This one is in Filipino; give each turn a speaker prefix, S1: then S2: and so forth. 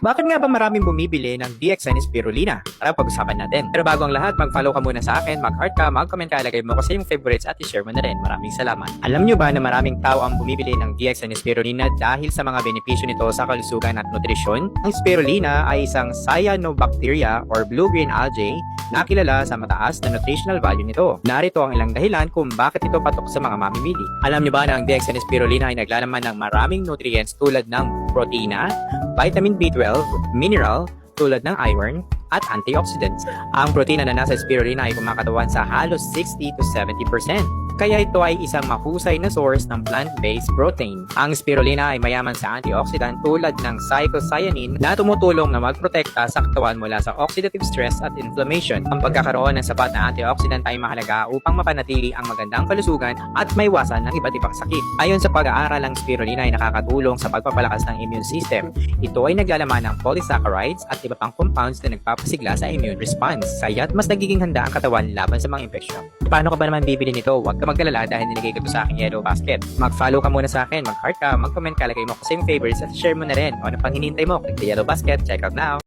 S1: Bakit nga ba maraming bumibili ng DXN Spirulina? Tara, pag-usapan natin. Pero bago ang lahat, mag-follow ka muna sa akin, mag-heart ka, mag-comment ka, lagay mo kasi yung favorites at i-share mo na rin. Maraming salamat. Alam nyo ba na maraming tao ang bumibili ng DXN Spirulina dahil sa mga benepisyo nito sa kalusugan at nutrisyon? Ang Spirulina ay isang cyanobacteria or blue-green algae na kilala sa mataas na nutritional value nito. Narito ang ilang dahilan kung bakit ito patok sa mga mamimili. Alam nyo ba na ang DXN Spirulina ay naglalaman ng maraming nutrients tulad ng protina, vitamin B12, mineral tulad ng iron, at antioxidants. Ang protina na nasa spirulina ay kumakatawan sa halos 60 to 70%. Kaya ito ay isang mahusay na source ng plant-based protein. Ang spirulina ay mayaman sa antioxidant tulad ng phycocyanin na tumutulong na magprotekta sa katawan mula sa oxidative stress at inflammation. Ang pagkakaroon ng sapat na antioxidant ay mahalaga upang mapanatili ang magandang kalusugan at maiwasan ng iba't ibang sakit. Ayon sa pag-aaral, ang spirulina ay nakakatulong sa pagpapalakas ng immune system. Ito ay naglalaman ng polysaccharides at iba pang compounds na nagpapasigla sa immune response. Kaya't mas nagiging handa ang katawan laban sa mga infeksyon. Paano ka ba naman bibili nito? Huwag ka magkalala dahil nilagay ko sa aking yellow basket. Mag-follow ka muna sa akin, mag-heart ka, mag-comment ka, lagay mo kasi yung favorites at share mo na rin. O ano pang hinihintay mo? Click the yellow basket. Check out now!